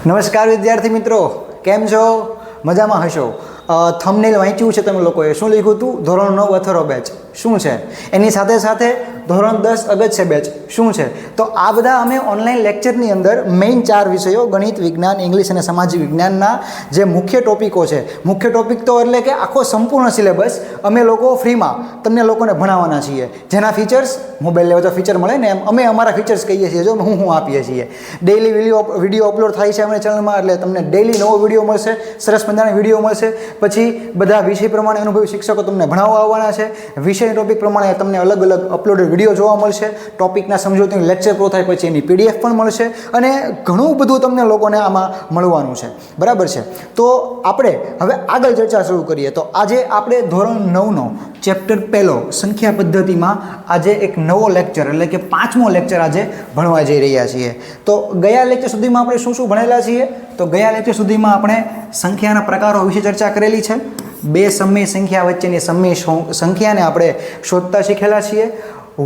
નમસ્કાર વિદ્યાર્થી મિત્રો, કેમ છો? મજામાં હશો. થંબનેલ વાંચ્યું છે તમે લોકોએ. શું લખ્યું હતું? ધોરણ 9 અથરો બેચ. શું છે? એની સાથે સાથે ધોરણ 10 અગત્ય બેચ. શું છે? તો આ બધા અમે ઓનલાઈન લેક્ચરની અંદર મેઇન 4 વિષયો ગણિત, વિજ્ઞાન, ઇંગ્લિશ અને સામાજિક વિજ્ઞાનના જે મુખ્ય ટોપિકો છે, મુખ્ય ટોપિક તો એટલે કે આખો સંપૂર્ણ સિલેબસ અમે લોકો ફ્રીમાં તમને લોકોને ભણાવવાના છીએ. જેના ફીચર્સ મોબાઈલ લેવા તો ફીચર મળે ને, એમ અમે અમારા ફીચર્સ કહીએ છીએ. જો હું આપીએ છીએ. ડેઇલી વિડીયો અપલોડ થાય છે અમારી ચેનલમાં, એટલે તમને ડેઇલી નવો વિડીયો મળશે, સરસ મજાના વિડીયો મળશે. પછી બધા વિષય પ્રમાણે અનુભવી શિક્ષકો તમને ભણાવવા આવવાના છે. વિષય ટોપિક પ્રમાણે તમને અલગ અલગ અપલોડેડ વિડીયો જોવા મળશે. ટોપિકના સમજૂતી લેક્ચર પૂરો થાય પછી એની PDF પણ મળશે અને ઘણું બધું તમને લોકોને આમાં મળવાનું છે. બરાબર છે? તો આપણે હવે આગળ ચર્ચા શરૂ કરીએ. તો આજે આપણે ધોરણ 9નો ચેપ્ટર પહેલો સંખ્યા પદ્ધતિમાં આજે એક નવો લેક્ચર એટલે કે 5મો લેક્ચર આજે ભણવા જઈ રહ્યા છીએ. તો ગયા લેક્ચર સુધીમાં આપણે શું શું ભણેલા છીએ? તો ગયા લેક્ચર સુધીમાં આપણે સંખ્યાના પ્રકારો વિશે ચર્ચા કરેલી છે. બે સમય સંખ્યા વચ્ચેની સમય સંખ્યાને આપણે શોધતા શીખેલા છીએ.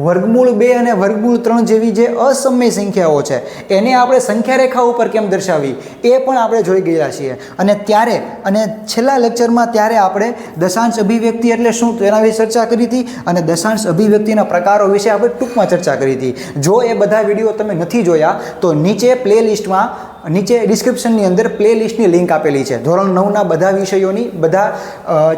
વર્ગમૂળ 2 અને વર્ગમૂળ 3 જેવી જે અસમય સંખ્યાઓ છે એને આપણે સંખ્યા રેખા ઉપર કેમ દર્શાવી એ પણ આપણે જોઈ ગયા છીએ. અને છેલ્લા લેક્ચરમાં ત્યારે આપણે દશાંશ અભિવ્યક્તિ એટલે શું તેના વિશે ચર્ચા કરી હતી અને દશાંશ અભિવ્યક્તિના પ્રકારો વિશે આપણે ટૂંકમાં ચર્ચા કરી હતી. જો એ બધા વિડીયો તમે નથી જોયા તો નીચે ડિસ્ક્રિપ્શનની અંદર પ્લેલિસ્ટની લિંક આપેલી છે ધોરણ 9ના બધા વિષયોની, બધા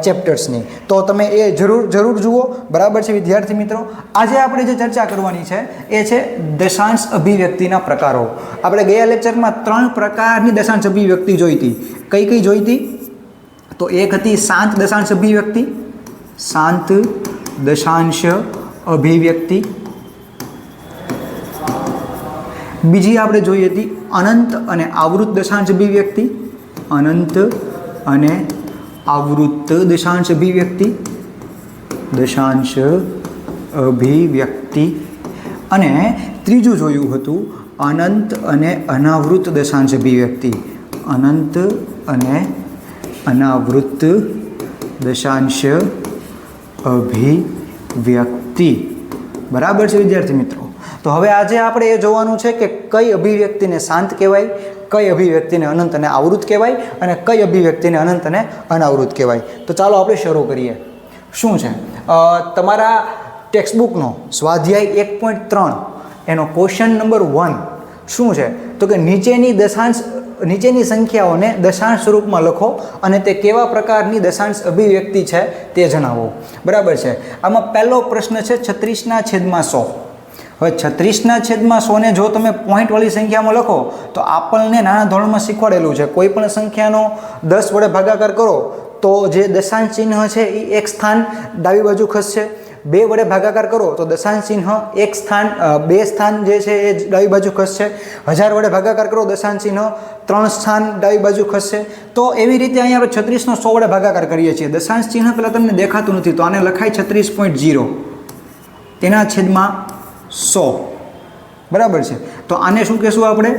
ચેપ્ટર્સની. તો તમે એ જરૂર જુઓ. બરાબર છે વિદ્યાર્થી મિત્રો? આજે આપણે જે ચર્ચા કરવાની છે એ છે દશાંશ અભિવ્યક્તિના પ્રકારો. આપણે ગયા લેક્ચરમાં 3 પ્રકારની દશાંશ અભિવ્યક્તિ જોઈ હતી. કઈ જોઈ હતી? તો એક હતી શાંત દશાંશ અભિવ્યક્તિ, શાંત દશાંશ અભિવ્યક્તિ. બીજી આપણે જોઈ હતી અનંત અને આવૃત દશાંશ અભિવ્યક્તિ, અનંત અને આવૃત દશાંશ અભિવ્યક્તિ, દશાંશ અભિવ્યક્તિ. અને ત્રીજું જોયું હતું અનંત અને અનાવૃત દશાંશ અભિવ્યક્તિ, અનંત અને અનાવૃત દશાંશ અભિવ્યક્તિ. બરાબર છે વિદ્યાર્થી મિત્રો? તો હવે આજે આપણે એ જોવાનું છે કે કઈ અભિવ્યક્તિને શાંત કહેવાય, કઈ અભિવ્યક્તિને અનંત અને આવૃત કહેવાય અને કઈ અભિવ્યક્તિને અનંત અને અનાવૃત કહેવાય. તો ચાલો આપણે શરૂ કરીએ. શું છે? તમારા ટેક્સ્ટબુકનો સ્વાધ્યાય 1.3 એનો ક્વેશ્ચન નંબર 1 શું છે? તો કે નીચેની સંખ્યાઓને દશાંશ સ્વરૂપમાં લખો અને તે કેવા પ્રકારની દશાંશ અભિવ્યક્તિ છે તે જણાવો. બરાબર છે? આમાં પહેલો પ્રશ્ન છે 36/100. હવે 36/100 જો તમે પોઈન્ટવાળી સંખ્યામાં લખો તો આપણને નાના ધોરણમાં શીખવાડેલું છે કોઈ પણ સંખ્યાનો 10 વડે ભાગાકાર કરો તો જે દશાંશ ચિહ્ન છે એ એક સ્થાન ડાબી બાજુ ખસશે. 2 વડે ભાગાકાર કરો તો દશાંશ ચિહ્ન બે સ્થાન જે છે એ ડાબી બાજુ ખસશે. 1000 વડે ભાગાકાર કરો દશાંશ ચિહ્ન 3 સ્થાન ડાબી બાજુ ખસશે. તો એવી રીતે અહીંયા આપણે 36 નો 100 વડે ભાગાકાર કરીએ છીએ. દશાંશ ચિહ્ન પહેલાં તમને દેખાતું નથી તો આને લખાય 36.0 તેના છેદમાં 100. બરાબર છે? તો આને શું કહેશું આપણે?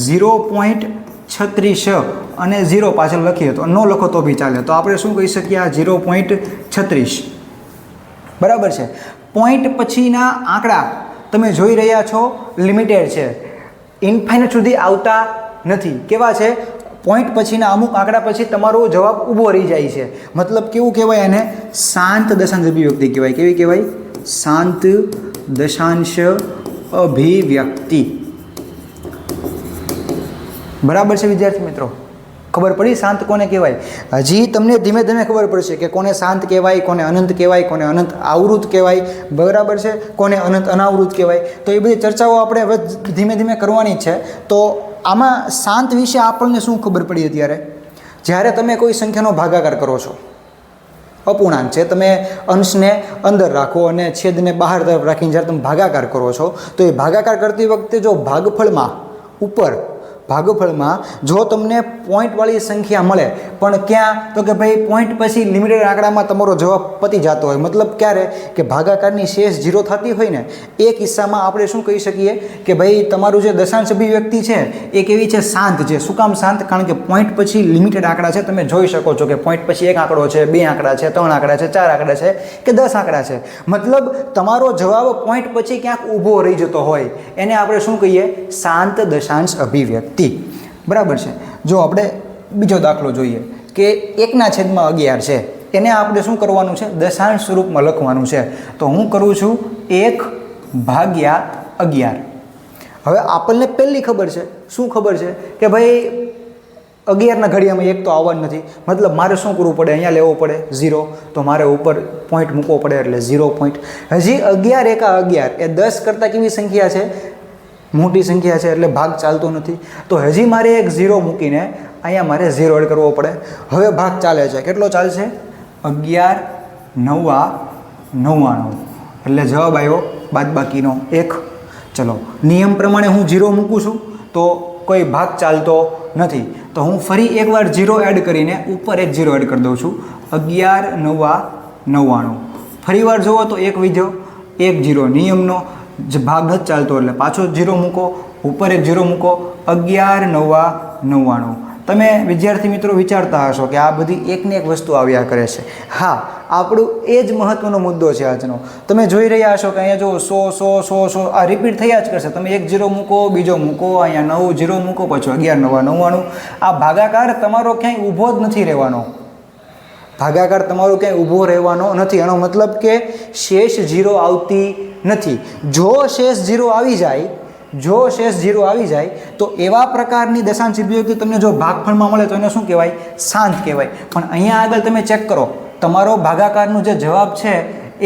0.36 અને 0 પાછળ લખીએ તો ન લખો તો બી ચાલે. તો આપણે શું કહી શકીએ? આ 0.36. બરાબર છે? પોઈન્ટ પછીના આંકડા તમે જોઈ રહ્યા છો લિમિટેડ છે, ઇન્ફાઇનાઇટ સુધી આવતા નથી. કેવા છે? પોઈન્ટ પછીના અમુક આંકડા પછી તમારો જવાબ ઊભો રહી જાય છે. મતલબ કેવું કહેવાય? એને શાંત દશાંશ અભિવ્યક્તિ કહેવાય. કેવી કહેવાય? શાંત દશાંશ અભિવ્યક્તિ. બરાબર છે વિદ્યાર્થી મિત્રો? ખબર પડી શાંત કોને કહેવાય? હજી તમને ધીમે ધીમે ખબર પડશે કે કોને શાંત કહેવાય, કોને અનંત કહેવાય, કોને અનંત આવૃત કહેવાય. બરાબર છે? કોને અનંત અનાવૃત કહેવાય. તો એ બધી ચર્ચાઓ આપણે હવે ધીમે ધીમે કરવાની છે. તો આમાં શાંત વિશે આપણને શું ખબર પડી અત્યારે? જ્યારે તમે કોઈ સંખ્યાનો ભાગાકાર કરો છો, અપૂર્ણાંક છે, તમે અંશને અંદર રાખો અને છેદને બહાર તરફ રાખીને જ્યારે તમે ભાગાકાર કરો છો તો એ ભાગાકાર કરતી વખતે જો ભાગફળમાં જો તમને પોઈન્ટવાળી સંખ્યા મળે પણ ક્યાં? તો કે ભાઈ પોઈન્ટ પછી લિમિટેડ આંકડામાં તમારો જવાબ પતી જતો હોય. મતલબ ક્યારે? કે ભાગાકારની શેષ 0 થતી હોય ને એ કિસ્સામાં આપણે શું કહી શકીએ કે ભાઈ તમારું જે દશાંશ અભિવ્યક્તિ છે એ કેવી છે? શાંત છે. શું કામ શાંત? કારણ કે પોઈન્ટ પછી લિમિટેડ આંકડા છે. તમે જોઈ શકો છો કે પોઈન્ટ પછી 1 આંકડો છે, 2 આંકડા છે, 3 આંકડા છે, 4 આંકડા છે કે 10 આંકડા છે. મતલબ તમારો જવાબ પોઈન્ટ પછી ક્યાંક ઊભો રહી જતો હોય એને આપણે શું કહીએ? શાંત દશાંશ અભિવ્યક્તિ. બરાબર છે. જો આપણે બીજો દાખલો જોઈએ કે 1/11 છે, એને આપણે શું કરવાનું છે, દશાંશ સ્વરૂપમાં લખવાનું છે. તો હું કરું છું 1/11. હવે આપણને પહેલી ખબર છે, શું ખબર છે કે ભાઈ 11ના ઘડિયામાં 1 તો આવવાનું નથી, મતલબ મારે શું કરવું પડે, અહીંયા લેવો પડે 0, તો મારે ઉપર પોઈન્ટ મૂકવો પડે એટલે 0 પોઈન્ટ. હજી 11 એકા 11 એ 10 કરતાં કેવી સંખ્યા છે, મોટી સંખ્યા છે, એટલે ભાગ ચાલતો નથી. તો હજી મારે એક 0 મૂકીને અહીંયા મારે 0 એડ કરવો પડે. હવે ભાગ ચાલે છે, કેટલો ચાલશે, 11 9 99, એટલે જવાબ આવ્યો બાદબાકીનો 1. ચલો, નિયમ પ્રમાણે હું 0 મૂકું છું તો કોઈ ભાગ ચાલતો નથી, તો હું ફરી એકવાર 0 એડ કરીને ઉપર એક 0 એડ કરી દઉં છું, 11 9 99. ફરી વાર જુઓ તો 1 વિધ્યો, 1 0, નિયમનો ભાગ નથી ચાલતો એટલે પાછો 0 મૂકો, ઉપર એક 0 મૂકો, 11 9 99. તમે વિદ્યાર્થી મિત્રો વિચારતા હશો કે આ બધી એકને એક વસ્તુ આવ્યા કરે છે. હા, આપણું એ જ મહત્ત્વનો મુદ્દો છે આજનો. તમે જોઈ રહ્યા હશો કે અહીંયા જો 100 100 100 આ રિપીટ થયા જ કરશે. તમે એક 0 મૂકો, બીજો મૂકો, અહીંયા 9 0 મૂકો, પછી 11 9 99. આ ભાગાકાર તમારો ક્યાંય ઊભો જ નથી રહેવાનો. ભાગાકાર તમારો ક્યાંય ઊભો રહેવાનો નથી. એનો મતલબ કે શેષ 0 આવતી નથી. જો શેષ 0 આવી જાય, તો એવા પ્રકારની દશાંશ અભિવ્યક્તિ તમને જો ભાગફળમાં મળે તો એને શું કહેવાય, શાંત કહેવાય. પણ અહીંયા આગળ તમે ચેક કરો, તમારો ભાગાકારનો જે જવાબ છે એ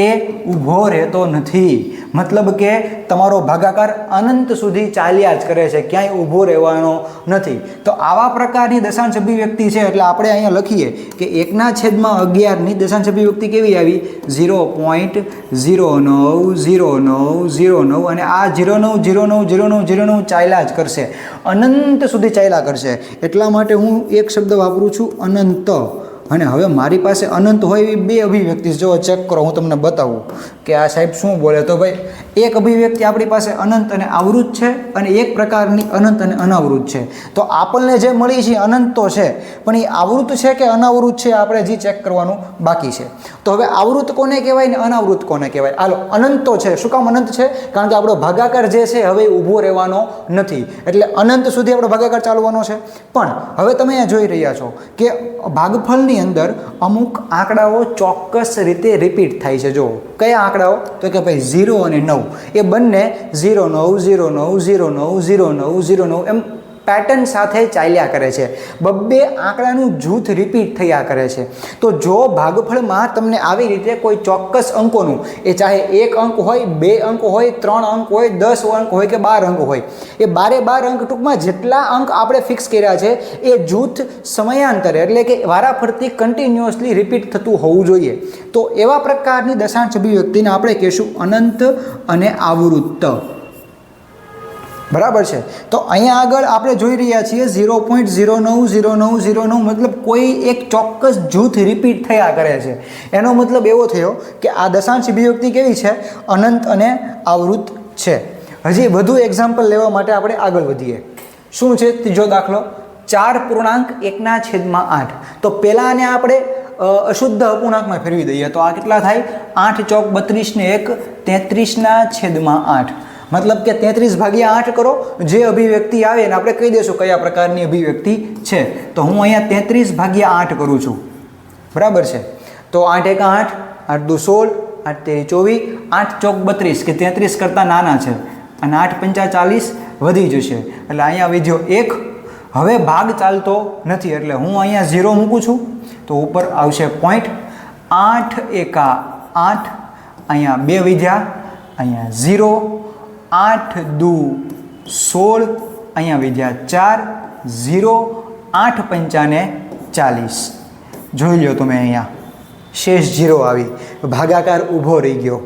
ઊભો રહેતો નથી. મતલબ કે તમારો ભાગાકાર અનંત સુધી ચાલ્યા જ કરે છે, ક્યાંય ઊભો રહેવાનો નથી. તો આવા પ્રકારની દશાંશ અભિવ્યક્તિ છે એટલે આપણે અહીંયા લખીએ કે 1/11ની દશાંશ અભિવ્યક્તિ કેવી આવી, 0.09090909, અને આ 09090909 ચાલ્યા જ કરશે, અનંત સુધી ચાલ્યા કરશે. એટલા માટે હું એક શબ્દ વાપરું છું, અનંત. અને હવે મારી પાસે અનંત હોય એવી બે અભિવ્યક્તિ, જો ચેક કરો, હું તમને બતાવું કે આ સાહેબ શું બોલે. તો ભાઈ એક અભિવ્યક્તિ આપણી પાસે અનંત અને આવૃત છે, અને એક પ્રકારની અનંત અને અનાવૃત છે. તો આપણને જે મળી છે અનંત તો છે, પણ એ આવૃત છે કે અનાવૃત છે આપણે હજી ચેક કરવાનું બાકી છે. તો હવે આવૃત કોને કહેવાય ને અનાવૃત કોને કહેવાય? હાલો, અનંત તો છે. શું કામ અનંત છે? કારણ કે આપણો ભાગાકાર જે છે હવે ઊભો રહેવાનો નથી, એટલે અનંત સુધી આપણો ભાગાકાર ચાલવાનો છે. પણ હવે તમે અહીંયા જોઈ રહ્યા છો કે ભાગફળની અંદર અમુક આંકડાઓ ચોક્કસ રીતે રિપીટ થાય છે. જો કયા આંકડાઓ? તો કે ભાઈ 0 અને 9, એ બંને 0 9 0 9 0 9 0 9 0 9 એમ પેટર્ન સાથે ચાલ્યા કરે છે. બબ્બે આંકડાનું જૂથ રિપીટ થયા કરે છે. તો જો ભાગફળમાં તમને આવી રીતે કોઈ ચોક્કસ અંકોનું, એ ચાહે 1 અંક હોય, 2 અંક હોય, 3 અંક હોય, 10 અંક હોય કે 12 અંક હોય, એ 12 અંક ટૂંકમાં જેટલા અંક આપણે ફિક્સ કર્યા છે એ જૂથ સમયાંતરે એટલે કે વારાફરતી કન્ટિન્યુઅસલી રિપીટ થતું હોવું જોઈએ. તો એવા પ્રકારની દશાંશ અભિવ્યક્તિને આપણે કહીશું અનંત અને આવૃત્ત. બરાબર છે. તો અહીંયા આગળ આપણે જોઈ રહ્યા છીએ 0.090909, મતલબ કોઈ એક ચોક્કસ જૂથ રિપીટ થયા કરે છે. એનો મતલબ એવો થયો કે આ દશાંશ અભિવ્યક્તિ કેવી છે, અનંત અને આવૃત છે. હજી વધુ એક્ઝામ્પલ લેવા માટે આપણે આગળ વધીએ. શું છે ત્રીજો દાખલો, 4.1/8. તો પહેલાંને આપણે અશુદ્ધ અપૂર્ણાંકમાં ફેરવી દઈએ તો આ કેટલા થાય, 8 ચોક 32 ને 1 33/8. મતલબ કે 33/8 કરો, જે અભિવ્યક્તિ આવે ને આપણે કહી દઈશું કયા પ્રકારની અભિવ્યક્તિ છે. તો હું અહીંયા 33/8 કરું છું. બરાબર છે. તો 8 1 8, 8 2 16, 8 3 24, 8 ચોક 32 કે 33 કરતાં નાના છે, અને 8 5 40 વધી જશે, એટલે અહીંયા વિધ્યો 1. હવે ભાગ ચાલતો નથી એટલે હું અહીંયા 0 મૂકું છું, તો ઉપર આવશે પોઈન્ટ. 8 1 8, અહીંયા 2 વિધ્યા, અહીંયા 0, 8 2 16, અહીંયા વિધ્યા 4, 0, 8 5 40. જોઈ લો તમે, અહીંયા શેષ 0 આવી, ભાગાકાર ઊભો રહી ગયો.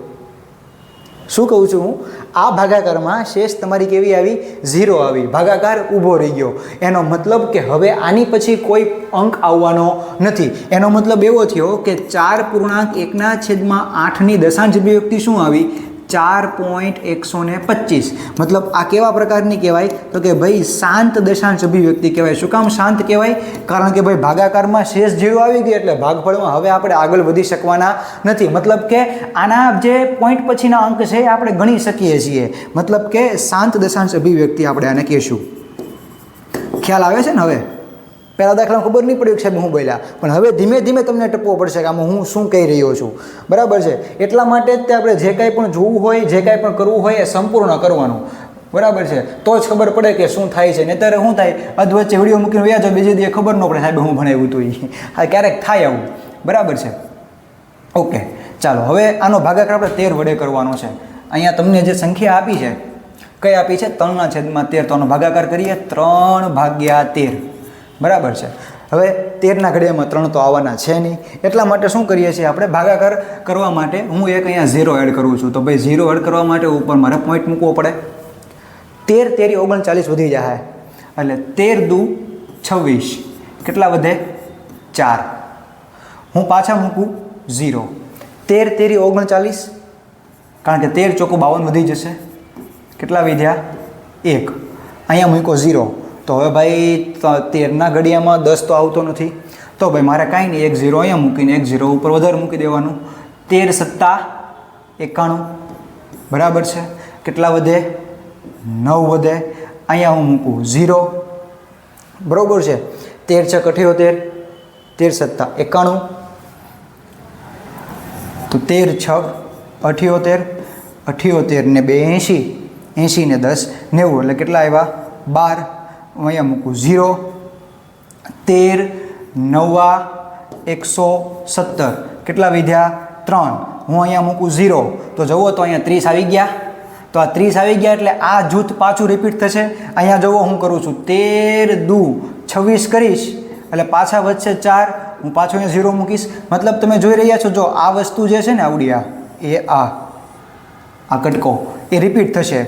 શું કહું છું હું, આ ભાગાકારમાં શેષ તમારી કેવી આવી, 0 આવી, ભાગાકાર ઊભો રહી ગયો. એનો મતલબ કે હવે આની પછી કોઈ અંક આવવાનો નથી. એનો મતલબ એવો થયો કે 4.1/8ની દશાંશ અભિવ્યક્તિ શું આવી, 4.125. મતલબ આ કેવા પ્રકારની કહેવાય, તો કે ભાઈ શાંત દશાંશ અભિવ્યક્તિ કહેવાય. શું કામ શાંત કહેવાય? કારણ કે ભાઈ ભાગાકારમાં શેષ 0 આવી ગઈ એટલે ભાગફળમાં હવે આપણે આગળ વધી શકવાના નથી. મતલબ કે આના જે પોઈન્ટ પછીના અંક છે એ આપણે ગણી શકીએ છીએ. મતલબ કે શાંત દશાંશ અભિવ્યક્તિ આપણે આને કહીશું. ખ્યાલ આવે છે ને? હવે પહેલાં દાખલામાં ખબર નહીં પડી કે સાહેબ હું બોલ્યા, પણ હવે ધીમે ધીમે તમને ટપવો પડશે કે આમાં હું શું કહી રહ્યો છું. બરાબર છે? એટલા માટે જ તે આપણે જે કાંઈ પણ જોવું હોય, જે કાંઈ પણ કરવું હોય એ સંપૂર્ણ કરવાનું. બરાબર છે? તો જ ખબર પડે કે શું થાય છે. નહીંતર શું થાય, અધવચ્ચે વિડીયો મૂકીને વ્યાજો, બીજે દિવસે ખબર ન પડે સાહેબ હું ભણાવ્યું હતું એ. હા, ક્યારેક થાય આવું. બરાબર છે? ઓકે, ચાલો હવે આનો ભાગાકાર આપણે 13 વડે કરવાનો છે. અહીંયા તમને જે સંખ્યા આપી છે, કઈ આપી છે? 3/13. તો આનો ભાગાકાર કરીએ. 3/13. બરાબર છે? હવે 13ના ઘડિયામાં 3 તો આવવાના છે નહીં, એટલા માટે શું કરીએ છીએ આપણે? ભાગાકાર કરવા માટે હું એક અહીંયા 0 એડ કરું છું. તો ભાઈ 0 એડ કરવા માટે ઉપર મારે પોઈન્ટ મૂકવો પડે. 13 તેરી 39 વધી જાય, એટલે 13 દુ 26. કેટલા વધે? 4. હું પાછા મૂકું 0. 13 તેરી 39, કારણ કે 13 ચોખ્ખું 52 વધી જશે. કેટલા વધ્યા? 1. અહીંયા મૂકો 0. તો હવે ભાઈ 13ના ઘડિયામાં 10 તો આવતો નથી. તો ભાઈ મારે કાંઈ નહીં, 1 0 અહીંયા મૂકીને 1 0 ઉપર વધારે મૂકી દેવાનું. 13 સત્તા 91. બરાબર છે? કેટલા વધે? 9 વધે. અહીંયા હું મૂકું 0. બરાબર છે? 13 છ 78, 13 સત્તા 91. તો 13 છ 78, 78 ને 2 80, 80 ને 10 90, એટલે કેટલા આવ્યા? 12. અહીંયા મૂકું 0. 13 9 117, કેટલા વધ્યા? 3. હું અહીંયા મૂકું 0. તો જુઓ તો અહીંયા 30 આવી ગયા. તો આ 30 આવી ગયા એટલે આ જૂથ પાછું રિપીટ થશે. અહીંયા જુઓ હું કરું છું, 13 દુ 26 કરીશ એટલે પાછા વધશે 4. હું પાછો અહીંયા 0 મૂકીશ. મતલબ તમે જોઈ રહ્યા છો, જો આ વસ્તુ જે છે ને આવડી આ કટકો એ રિપીટ થશે.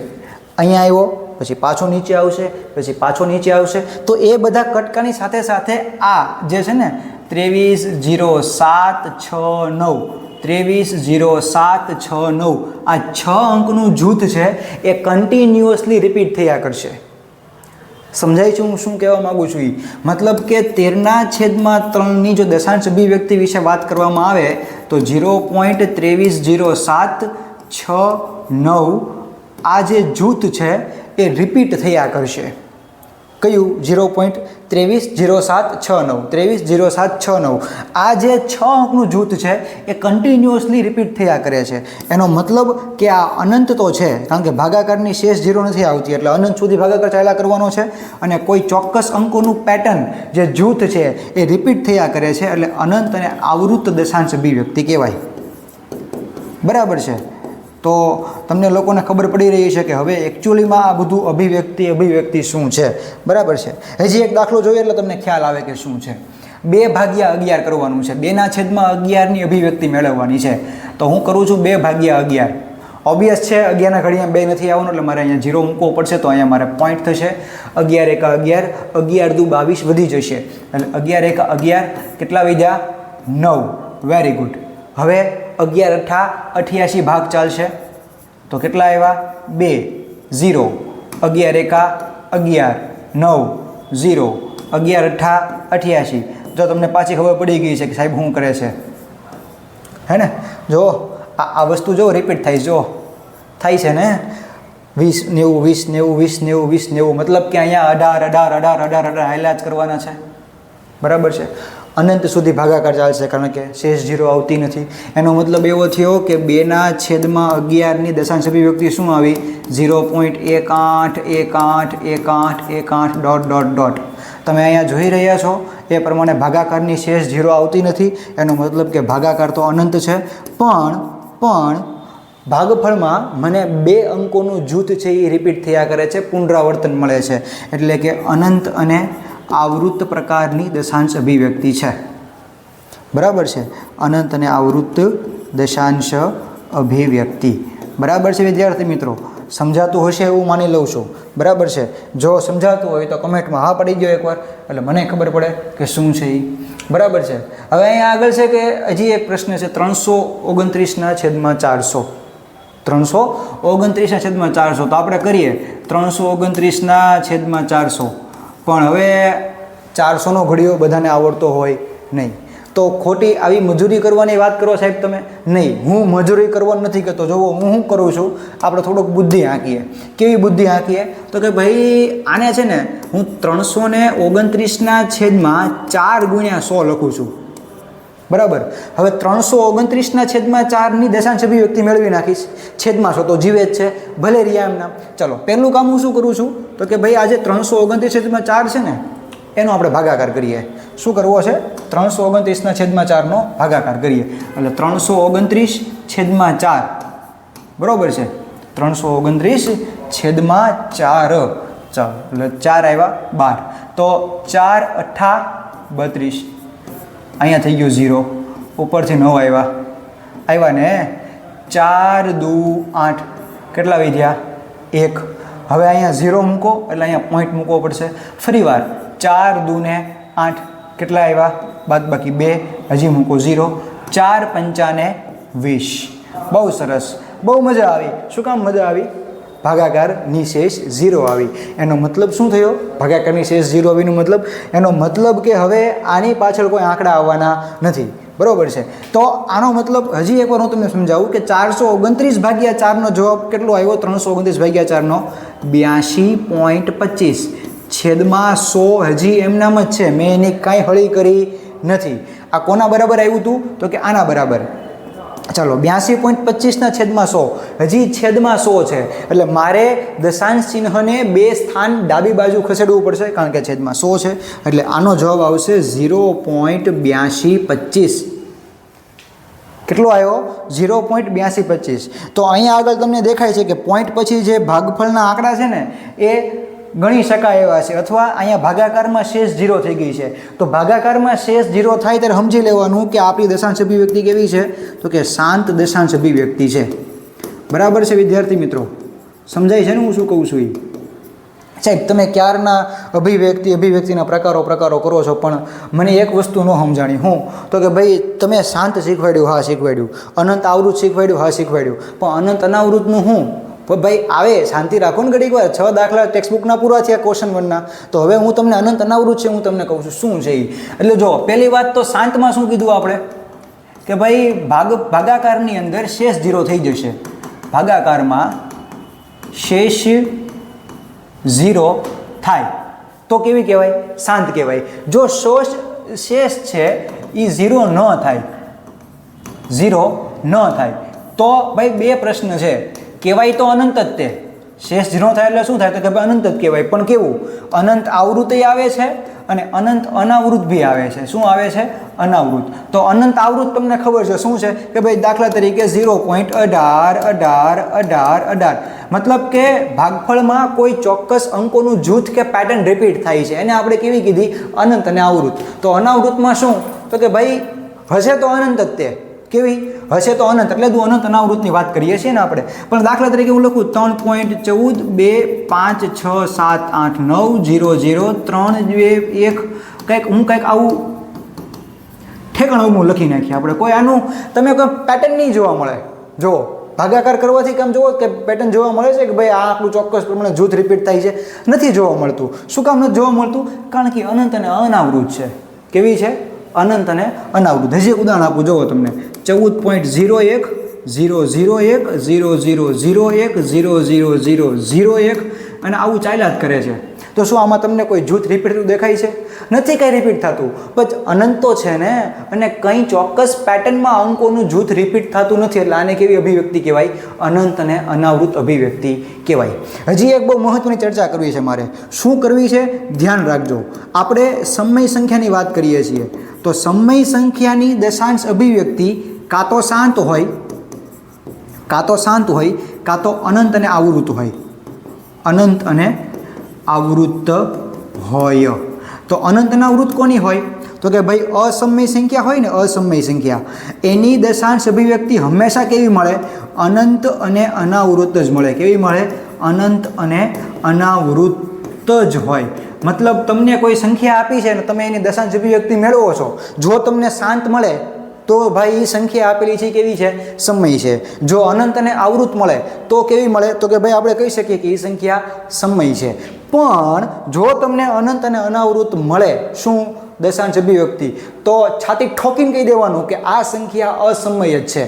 અહીંયા આવ્યો, પછી પાછો નીચે આવશે, પછી પાછો નીચે આવશે. તો એ બધા કટકાની સાથે સાથે આ જે છે ને 23 0 7 6 9, 23 0 7 6 9, આ 6 અંકનું જૂથ છે એ કન્ટિન્યુઅસલી રિપીટ થયા કરશે. સમજાય છે હું શું કહેવા માગું છું? મતલબ કે 13/3ની જો દશાંશ અભિવ્યક્તિ વિશે વાત કરવામાં આવે તો 0.2307 6 9 આ જે જૂથ છે એ રિપીટ થયા કરશે. કયું? 0.2307 6 9, 2307 6 9. આ જે 6 અંકનું જૂથ છે એ કન્ટિન્યુઅસલી રિપીટ થયા કરે છે. એનો મતલબ કે આ અનંત તો છે, કારણ કે ભાગાકારની શેષ 0 નથી આવતી, એટલે અનંત સુધી ભાગાકાર ચાલ્યા કરવાનો છે. અને કોઈ ચોક્કસ અંકોનું પેટર્ન જે જૂથ છે એ રિપીટ થયા કરે છે, એટલે અનંત અને આવૃત્ત દશાંશ અભિવ્યક્તિ કહેવાય. બરાબર છે? તો તમને લોકોને ખબર પડી રહી છે કે હવે એકચ્યુઅલીમાં આ બધું અભિવ્યક્તિ શું છે. બરાબર છે? હજી એક દાખલો જોઈએ એટલે તમને ખ્યાલ આવે કે શું છે. 2/11 કરવાનું છે. 2/11ની અભિવ્યક્તિ મેળવવાની છે. તો હું કરું છું 2/11. ઓબ્વિયસ છે, 11ના ઘડિયામાં 2 નથી આવવાનું, એટલે મારે અહીંયા 0 મૂકવો પડશે. તો અહીંયા મારે પોઈન્ટ થશે. 11 1 11, 11 દુ 22 વધી જશે, એટલે 11 1 11. કેટલા વધ્યા? 9. Very good. હવે 11 8 88 ભાગ ચાલશે. તો કેટલા આવ્યા? 2 0. 11 1 11, 9 0, 11 8 88. જો તમને પાછી ખબર પડી ગઈ છે કે સાહેબ શું કરે છે, હે ને? જો આ વસ્તુ જો રિપીટ થાય, જો થાય છે ને 20 90 20 90 20 90 20 90. મતલબ કે અહીંયા 18 18 18 18 હાલ્યા જ કરવાના છે. બરાબર છે? અનંત સુધી ભાગાકાર ચાલશે, કારણ કે શેષ 0 આવતી નથી. એનો મતલબ એવો થયો કે 2/11ની દશાંશ અભિવ્યક્તિ શું આવી? 0.18181818 ... તમે અહીંયા જોઈ રહ્યા છો એ પ્રમાણે ભાગાકારની શેષ 0 આવતી નથી. એનો મતલબ કે ભાગાકાર તો અનંત છે, પણ ભાગફળમાં મને 2 અંકોનું જૂથ છે એ રિપીટ થયા કરે છે, પુનરાવર્તન મળે છે. એટલે કે અનંત અને આવૃત્ત પ્રકારની દશાંશ અભિવ્યક્તિ છે. બરાબર છે? અનંત અને આવૃત્ત દશાંશ અભિવ્યક્તિ. બરાબર છે વિદ્યાર્થી મિત્રો? સમજાતું હશે એવું માની લઉં છું. બરાબર છે? જો સમજાતું હોય તો કમેન્ટમાં હા પડી ગયો એકવાર, એટલે મને ખબર પડે કે શું છે એ. બરાબર છે? હવે અહીંયા આગળ છે કે હજી એક પ્રશ્ન છે, 329/400. 329/400 તો આપણે કરીએ 329/400. પણ હવે 400નો ઘડિયો બધાને આવડતો હોય નહીં. તો ખોટી આવી મજૂરી કરવાની વાત કરો સાહેબ તમે? નહીં, હું મજૂરી કરવાનું નથી કહેતો. જુઓ હું શું કરું છું, આપણે થોડુંક બુદ્ધિ આંકીએ. કેવી બુદ્ધિ આંકીએ? તો કે ભાઈ આને છે ને હું 329/4 ગુણ્યા 100 લખું છું, બરાબર. હવે 329/4 દશાંશ અભિવ્યક્તિ મેળવી નાખીશ. છેદમાં 100 તો જીવે જ છે, ભલે રહ્યા એમના. ચલો પહેલું કામ હું શું કરું છું, તો કે ભાઈ આજે 329/4 છે ને એનો આપણે ભાગાકાર કરીએ. શું કરવો છે? 329/4 નો ભાગાકાર કરીએ. એટલે 329/4 બરાબર છે, 329/4. ચાલો એટલે 4 આવ્યા 12, તો 4 8 32. અહીંયા થઈ ગયું 0, ઉપરથી 9 આવ્યા ને. 4 2 8, કેટલા વધ્યા? 1. હવે અહીંયા 0 મૂકો એટલે અહીંયા પોઈન્ટ મૂકવો પડશે. ફરી વાર 4 2 ને 8, કેટલા આવ્યા? બાદબાકી 2, હજી મૂકો 0. 4 5 ને 20. બહુ સરસ, બહુ મજા આવી. શું કામ મજા આવી? ભાગાકાર નિશેષ 0 આવી. એનો મતલબ શું થયો? ભાગાકાર નિશેષ 0 આવીનો મતલબ, એનો મતલબ કે હવે આની પાછળ કોઈ આંકડા આવવાના નથી, બરાબર છે. તો આનો મતલબ હજી એકવાર હું તમને સમજાવું કે 429/4 નો જવાબ કેટલો આવ્યો? 329/4 નો 82.25. છેદમાં 100 હજી એમનામ જ છે, મેં એની કાંઈ હળી કરી નથી. આ કોના બરાબર આવ્યું હતું? તો કે આના બરાબર. ચાલો 82.25/100, હજી છેદમાં 100 છે, એટલે મારે દશાંશ ચિહ્નને 2 સ્થાન ડાબી બાજુ ખસેડવું પડશે, કારણ કે છેદમાં 100 છે. એટલે આનો જવાબ આવશે 0.8225. કેટલો આવ્યો? 0.8225. તો અહીંયા આગળ તમને દેખાય છે કે પોઈન્ટ પછી જે ભાગફળના આંકડા છે ને એ ગણી શકાય એવા છે, અથવા અહીંયા ભાગાકારમાં શેષ 0 થઈ ગઈ છે. તો ભાગાકારમાં શેષ 0 થાય ત્યારે સમજી લેવાનું કે આપણી દશાંશ અભિવ્યક્તિ કેવી છે, તો કે શાંત દશાંશ અભિવ્યક્તિ છે. બરાબર છે વિદ્યાર્થી મિત્રો? સમજાય છે ને હું શું કહું છું? સાહેબ તમે ક્યારના અભિવ્યક્તિના પ્રકારો કરો છો, પણ મને એક વસ્તુ ન સમજાણી. હું તો કે ભાઈ તમે શાંત શીખવાડ્યું, હા શીખવાડ્યું. અનંત આવૃત શીખવાડ્યું, હા શીખવાડ્યું. પણ અનંત અનાવૃતનું હું? પણ ભાઈ આવે શાંતિ રાખો ને ઘડીક વાર. 6 દાખલા ટેક્સ્ટબુકના પૂરા થયા ક્વેશ્ચન 1ના. તો હવે હું તમને અનંત અનાવૃત છે હું તમને કહું છું શું છે એ. એટલે જો પહેલી વાત તો શાંતમાં શું કીધું આપણે કે ભાઈ ભાગાકારની અંદર શેષ 0 થઈ જશે. ભાગાકારમાં શેષ 0 થાય તો કેવી કહેવાય? શાંત કહેવાય. જો શેષ છે એ 0 ન થાય, 0 ન થાય તો ભાઈ બે પ્રશ્ન છે. કહેવાય તો અનંત જ તે. શેષ 0 થાય એટલે શું થાય? તો કે ભાઈ અનંત જ કહેવાય. પણ કેવું? અનંત આવૃત્તિ આવે છે અને અનંત અનાવૃત બી આવે છે. શું આવે છે? અનાવૃત. તો અનંત આવૃત તમને ખબર છે શું છે કે ભાઈ દાખલા તરીકે 0.181818, મતલબ કે ભાગફળમાં કોઈ ચોક્કસ અંકોનું જૂથ કે પેટર્ન રિપીટ થાય છે, એને આપણે કેવી કીધી? અનંત અને આવૃત. તો અનાવૃતમાં શું? તો કે ભાઈ હશે તો અનંત જ તે. કેવી હશે તો અનંત, એટલે જ અનંત અનાવૃતની વાત કરીએ છીએ ને આપણે. પણ દાખલા તરીકે હું લખું 3.14 2 5 6 7 8 9 0 0 3 2 1, કંઈક આવું ઠેકાણું લખી નાખીએ આપણે. કોઈ આનું તમે કોઈ પેટર્ન નહીં જોવા મળે. જુઓ ભાગાકાર કરવાથી કામ જુઓ કે પેટર્ન જોવા મળે છે કે ભાઈ આ આટલું ચોક્કસ પ્રમાણે જૂથ રિપીટ થાય છે? નથી જોવા મળતું. શું કામ નથી જોવા મળતું? કારણ કે અનંત અને અનાવૃત છે. કેવી છે? અનંત અને અનાવૃત. હજી એક ઉદાહરણ આપું, જુઓ તમને 14.01 001 0001 00001, અને આવું ચાલ્યા જ કરે છે. તો શું આમાં તમને કોઈ જૂથ રિપીટ દેખાય છે? નથી કંઈ રિપીટ થતું. પણ અનંત તો છે ને, અને કંઈ ચોક્કસ પેટર્નમાં અંકોનું જૂથ રિપીટ થતું નથી. એટલે આને કેવી અભિવ્યક્તિ કહેવાય? અનંત અને અનાવૃત અભિવ્યક્તિ કહેવાય. હજી એક બહુ મહત્વની ચર્ચા કરવી છે મારે. શું કરવી છે? ધ્યાન રાખજો. આપણે સમય સંખ્યાની વાત કરીએ છીએ, તો સમય સંખ્યાની દશાંશ અભિવ્યક્તિ કાં તો શાંત હોય, કાં તો અનંત અને આવૃત હોય. અનંત અને આવૃત હોય. તો અનંત અને આવૃત કોની હોય? તો કે ભાઈ અસમય સંખ્યા હોય ને, અસમય સંખ્યા, એની દશાંશ અભિવ્યક્તિ હંમેશા કેવી મળે? અનંત અને અનાવૃત જ મળે. કેવી મળે? અનંત અને અનાવૃત જ હોય. મતલબ તમને કોઈ સંખ્યા આપી છે ને તમે એની દશાંશ અભિવ્યક્તિ મેળવો છો, જો તમને શાંત મળે તો ભાઈ એ સંખ્યા આપેલી છે કેવી છે? સમય છે. જો અનંત અને આવૃત મળે તો કેવી મળે? તો કે ભાઈ આપણે કહી શકીએ કે એ સંખ્યા સમય છે. પણ જો તમને અનંત અને અનાવૃત મળે, શું દશાંશ અભિવ્યક્તિ, તો છાતી ઠોકીને કહી દેવાનું કે આ સંખ્યા અસમય જ છે.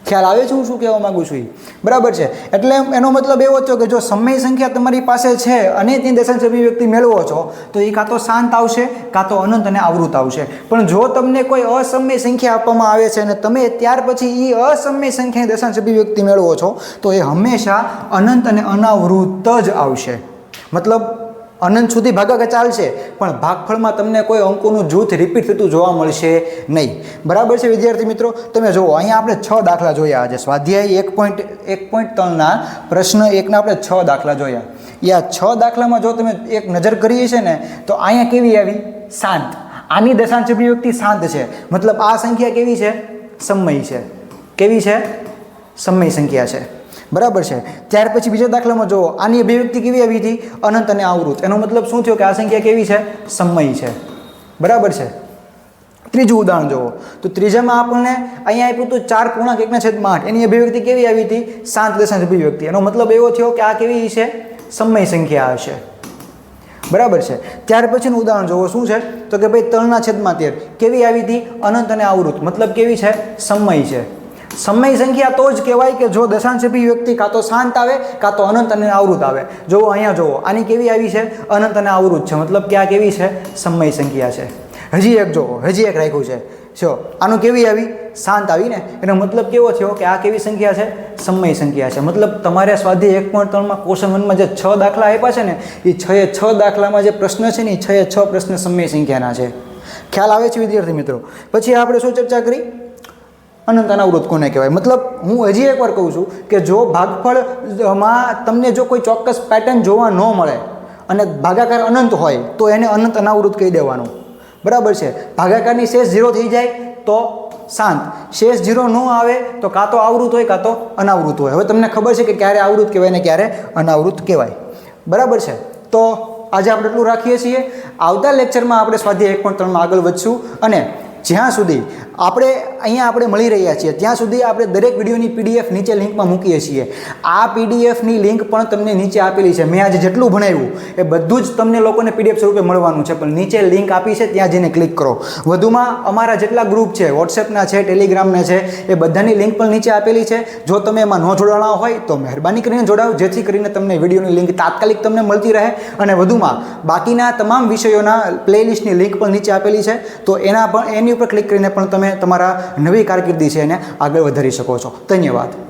ખ્યાલ આવે છે હું શું કહેવા માગું છું? બરાબર છે. એટલે એનો મતલબ એવો થયો કે જો સમય સંખ્યા તમારી પાસે છે અને તે દશાંશ અભિવ્યક્તિ મેળવો છો તો એ કાં તો શાંત આવશે કાં તો અનંત અને આવૃત આવશે. પણ જો તમને કોઈ અસમય સંખ્યા આપવામાં આવે છે અને તમે ત્યાર પછી એ અસમય સંખ્યાની દશાંશ અભિવ્યક્તિ મેળવો છો તો એ હંમેશા અનંત અને અનાવૃત જ આવશે. મતલબ અનંત સુધી ભાગાકાર ચાલશે પણ ભાગફળમાં તમને કોઈ અંકોનું જૂથ રિપીટ થતું જોવા મળશે નહીં. બરાબર છે વિદ્યાર્થી મિત્રો? તમે જુઓ અહીંયા આપણે 6 દાખલા જોયા આજે સ્વાધ્યાય 1.3ના પ્રશ્ન 1ના આપણે 6 દાખલા જોયા. આ 6 દાખલામાં જો તમે એક નજર કરીએ છે ને તો અહીંયા કેવી આવી? શાંત. આની દશાંશ અભિવ્યક્તિ શાંત છે. મતલબ આ સંખ્યા કેવી છે? સમય છે. કેવી છે? સમય સંખ્યા છે. બરાબર છે. ત્યાર પછી બીજા દાખલામાં જુઓ આની અભિવ્યક્તિ કેવી આવી હતી? અનંત અને આવૃત. એનો મતલબ શું થયો કે આ સંખ્યા કેવી છે? સમય છે. બરાબર છે. ત્રીજું ઉદાહરણ જુઓ તો ત્રીજામાં આપણને અહીંયા આપ્યું હતું 4.1/8. એની અભિવ્યક્તિ કેવી આવી હતી? શાંત દશાંશ અભિવ્યક્તિ. એનો મતલબ એવો થયો કે આ કેવી છે? સમય સંખ્યા હશે. બરાબર છે. ત્યાર પછીનું ઉદાહરણ જુઓ શું છે તો કે ભાઈ 3/13 કેવી આવી હતી? અનંત અને આવૃત. મતલબ કેવી છે? સમય છે. સમય સંખ્યા તો જ કહેવાય કે જો દશાંશ અભિવ્યક્તિ કાં તો શાંત આવે કાં તો અનંત અને આવૃત આવે. જુઓ અહીંયા જુઓ આની કેવી આવી છે? અનંત અને આવૃત છે. મતલબ કે આ કેવી છે? સમય સંખ્યા છે. હજી એક જુઓ, હજી એક રાખ્યું છે. જો આનું કેવી આવી? શાંત આવી ને. એનો મતલબ કેવો થયો કે આ કેવી સંખ્યા છે? સમય સંખ્યા છે. મતલબ તમારે સ્વાધ્યાય 1.3માં ક્વેશ્ચન 1માં જે 6 દાખલા આપ્યા છે ને એ 6 દાખલામાં જે પ્રશ્ન છે ને એ 6 પ્રશ્ન સમય સંખ્યાના છે. ખ્યાલ આવે છે વિદ્યાર્થી મિત્રો? પછી આપણે શું ચર્ચા કરી? અનંત અનાવૃત કોને કહેવાય? મતલબ હું હજી એકવાર કહું છું કે જો ભાગફળમાં તમને જો કોઈ ચોક્કસ પેટર્ન જોવા ન મળે અને ભાગાકાર અનંત હોય તો એને અનંત અનાવૃત કહી દેવાનું. બરાબર છે. ભાગાકારની શેષ 0 થઈ જાય તો શાંત. શેષ 0 ન આવે તો કાં તો આવૃત હોય કાં તો અનાવૃત હોય. હવે તમને ખબર છે કે ક્યારે આવૃત કહેવાય ને ક્યારે અનાવૃત કહેવાય. બરાબર છે. તો આજે આપણે એટલું રાખીએ છીએ. આવતા લેક્ચરમાં આપણે સ્વાધ્યાય 1.3માં આગળ વધશું અને જ્યાં સુધી આપણે મળી રહ્યા છીએ ત્યાં સુધી આપણે દરેક વિડીયોની PDF નીચે લિંકમાં મૂકીએ છીએ. આ PDFની લિંક પણ તમને નીચે આપેલી છે. મેં આજે જેટલું ભણાવ્યું એ બધું જ તમને લોકોને PDF સ્વરૂપે મળવાનું છે પણ નીચે લિંક આપી છે ત્યાં જઈને ક્લિક કરો. વધુમાં અમારા જેટલા ગ્રુપ છે વોટ્સએપના છે, ટેલિગ્રામના છે એ બધાની લિંક પણ નીચે આપેલી છે. જો તમે એમાં ન જોડાણા હોય તો મહેરબાની કરીને જોડાઓ જેથી કરીને તમને વિડીયોની લિંક તાત્કાલિક તમને મળતી રહે. અને વધુમાં બાકીના તમામ વિષયોના પ્લેલિસ્ટની લિંક પણ નીચે આપેલી છે તો એની ઉપર ક્લિક કરીને પણ તમે તમારા નવી કારકિર્દી છે એને આગળ વધારી શકો છો. ધન્યવાદ.